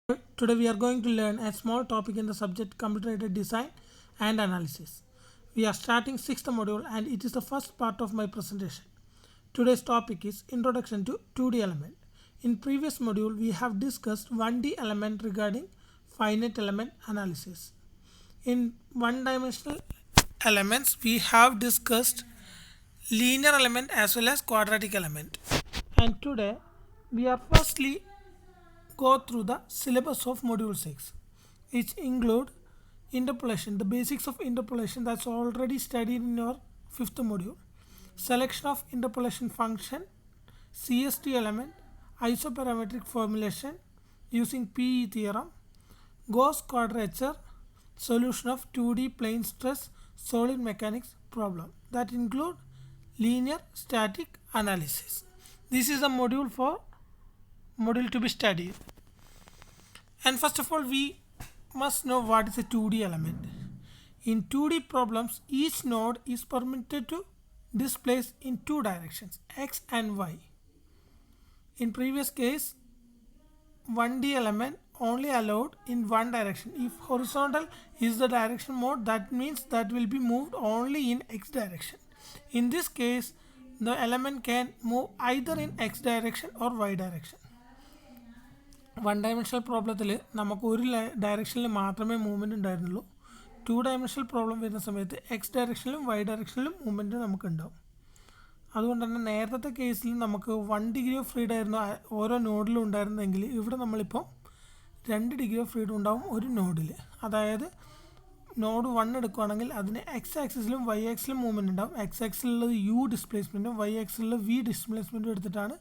Today we are going to learn a small topic in the subject computer-aided design and analysis. We are starting sixth module and it is the first part of my presentation. Today's topic is Introduction to 2D element. In previous module we have discussed 1D element regarding finite element analysis. In one-dimensional elements we have discussed linear element as well as quadratic element. And today we are firstly go through the syllabus of module 6, which include interpolation, the basics of interpolation that's already studied in your fifth module, selection of interpolation function, CST element, isoparametric formulation using PE theorem, Gauss quadrature, solution of 2D plane stress solid mechanics problem that include linear static analysis. This is a module to be studied. And first of all, we must know what is a 2D element. In 2D problems, each node is permitted to displace in two directions, x and y. In previous case, 1D element only allowed in one direction. If horizontal is the direction mode, that means that will be moved only in x direction. In this case, the element can move either in x direction or y direction. One dimensional പ്രോബ്ലത്തിൽ നമുക്ക് ഒരു ഡയറക്ഷനിൽ മാത്രമേ movement ഉണ്ടായിരുന്നുള്ളൂ. 2 dimensional problem വരുന്ന സമയത്ത് X ഡയറക്ഷനിലും Y ഡയറക്ഷനിലും movement നമുക്കുണ്ടാവും. അതുകൊണ്ട് തന്നെ നേരത്തെ കേസിൽ നമുക്ക് 1 ഡിഗ്രി ഓഫ് ഫ്രീഡം ആയിരുന്നു ഓരോ നോഡിലും ഉണ്ടായിരുന്നെങ്കിൽ ഇവിടെ നമ്മളിപ്പോൾ 2 ഡിഗ്രി ഓഫ് ഫ്രീഡം ഉണ്ടാവും ഒരു നോഡിൽ. അതായത് നോഡ് 1 എടുക്കുകയാണെങ്കിൽ അതിന് എക്സ് ആക്സിസിലും വൈ ആക്സിലും മൂവ്മെൻറ്റ് ഉണ്ടാവും. എക്സ് ആക്സിലുള്ളത് യു ഡിസ്പ്ലേസ്മെൻറ്റും വൈ ആക്സിലുള്ള വി ഡിസ്പ്ലേസ്മെൻറ്റും എടുത്തിട്ടാണ്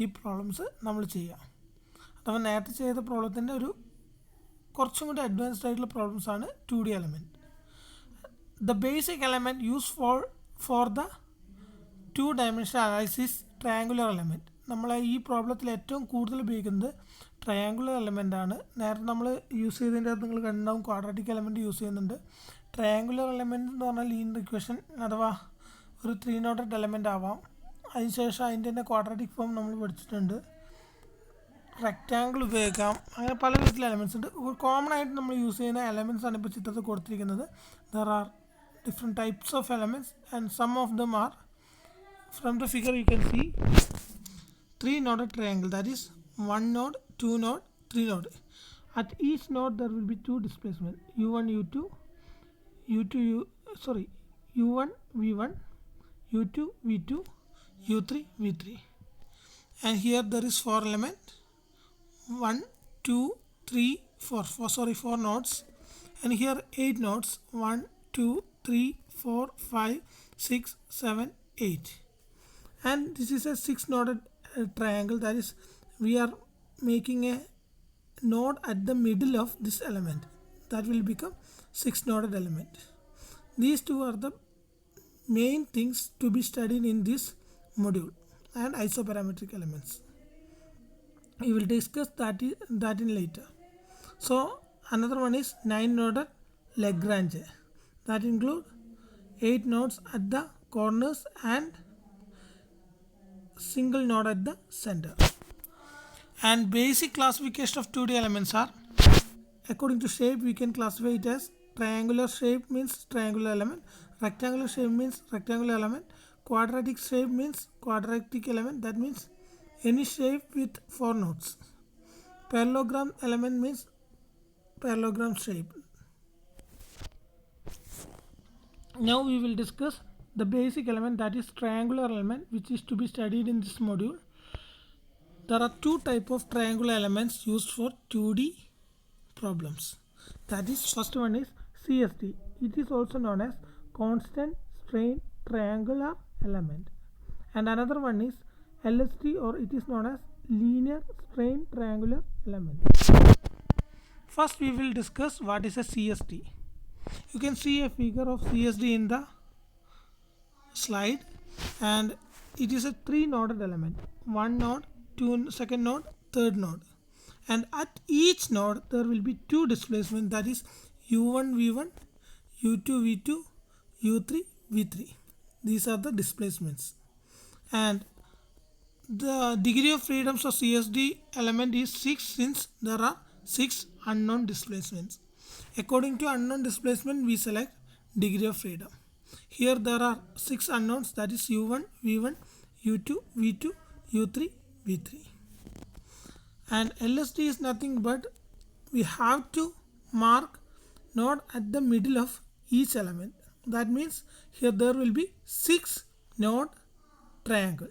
ഈ പ്രോബ്ലംസ് നമ്മൾ ചെയ്യുക. നമ്മൾ നേരത്തെ ചെയ്ത പ്രോബ്ലത്തിൻ്റെ ഒരു കുറച്ചും കൂടി അഡ്വാൻസ്ഡ് ആയിട്ടുള്ള പ്രോബ്ലംസ് ആണ് 2D element. The basic element use for the 2 dimensional analysis triangular element. നമ്മൾ ഈ പ്രോബ്ലത്തിൽ ഏറ്റവും കൂടുതൽ ഉപയോഗിക്കുന്നത് ട്രയാങ്കുലർ എലമെൻ്റ് ആണ്. നേരത്തെ നമ്മൾ യൂസ് ചെയ്തതിൻ്റെ അകത്ത് നിങ്ങൾ കണ്ടാവും ക്വാഡ്രാറ്റിക് എലമെൻറ്റ് യൂസ് ചെയ്യുന്നുണ്ട്. ട്രയാങ്കുലർ എലമെൻറ്റ് എന്ന് പറഞ്ഞാൽ ലീനിയർ ഇക്വേഷൻ അഥവാ ഒരു 3 നോട്ടഡ് എലമെൻ്റ് ആവാം. അതിനുശേഷം അതിൻ്റെ തന്നെ ക്വാഡ്രാറ്റിക് ഫോം നമ്മൾ പഠിച്ചിട്ടുണ്ട്. റെക്റ്റാങ്കിൾ ഉപയോഗിക്കാം. അങ്ങനെ പല വിധത്തിലുള്ള എലമെൻറ്റ്സ് ഉണ്ട്. കോമൺ ആയിട്ട് നമ്മൾ യൂസ് ചെയ്യുന്ന എലമെൻറ്റ്സ് ആണ് ഇപ്പോൾ ചിത്രത്തിൽ കൊടുത്തിരിക്കുന്നത്. There are different types of elements and some of them are from the figure you can see 3 noded triangle, that is 1 node, 2 node, 3 node. At each node there will be two displacement u1 u2 u1 v1 u2 v2 u3 v3, and here there is 4 element 1 2 3 4 nodes, and here 8 nodes 1 2 3 4 5 6 7 8, and this is a 6 noded triangle, that is we are making a node at the middle of this element, that will become 6 noded element. These two are the main things to be studied in this module, and isoparametric elements. We will discuss that in later. So another one is 9 noded Lagrange, that include 8 nodes at the corners and single node at the center. And basic classification of 2D elements are, according to shape we can classify it as triangular shape means triangular element, rectangular shape means rectangular element, quadratic shape means quadratic element, that means any shape with 4 nodes. Parallelogram element means parallelogram shape. Now we will discuss the basic element, that is triangular element, which is to be studied in this module. There are two types of triangular elements used for 2D problems. That is, first one is CST. It is also known as constant strain triangular element, and another one is LST, or it is known as linear strain triangular element. First we will discuss what is a CST. You can see a figure of CST in the slide, and it is a 3 noded element, 1 node, 2 second node, third node, and at each node there will be two displacement, that is u1 v1 u2 v2 u3 v3. These are the displacements, and the degree of freedoms of CSD element is 6 since there are 6 unknown displacements. According to unknown displacement, we select degree of freedom. Here there are 6 unknowns, that is u1, v1, u2, v2, u3, v3. And LST is nothing but we have to mark node at the middle of each element. That means here there will be 6 node triangle.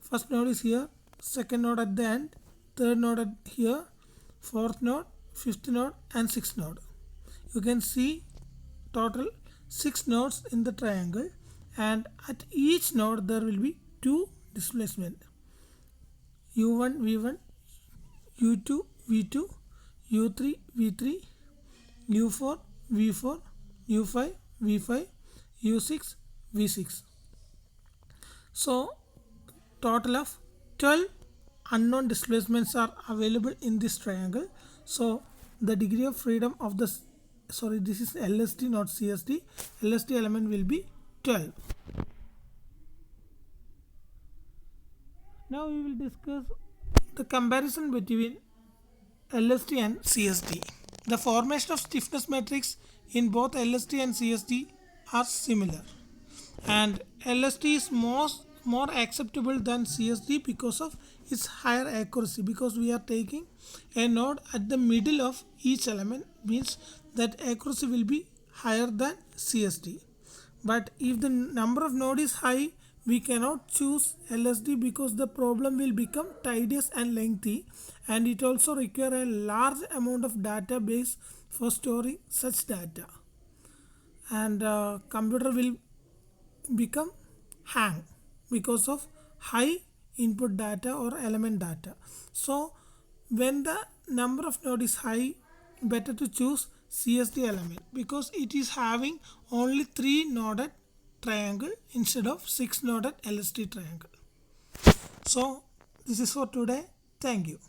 First node is here, second node at the end, third node at here, fourth node, fifth node and sixth node. You can see total 6 nodes in the triangle, and at each node there will be 2 displacement, u1 v1, u2 v2, u3 v3, u4 v4, u5 v5, u6 v6. So total of 12 unknown displacements are available in this triangle. So the degree of freedom of the, sorry, this is LST not CST, LST element will be 12. Now we will discuss the comparison between LST and CST. The formation of stiffness matrix in both LST and CST are similar, and LST is more acceptable than CST because of its higher accuracy, because we are taking a node at the middle of each element, means that accuracy will be higher than CST. But if the number of node is high, we cannot choose LST because the problem will become tedious and lengthy, and it also require a large amount of database for storing such data, and computer will become hang because of high input data or element data. So when the number of node is high, better to choose CST element because it is having only 3 noded triangle instead of 6 noded LST triangle. So this is for today. Thank you.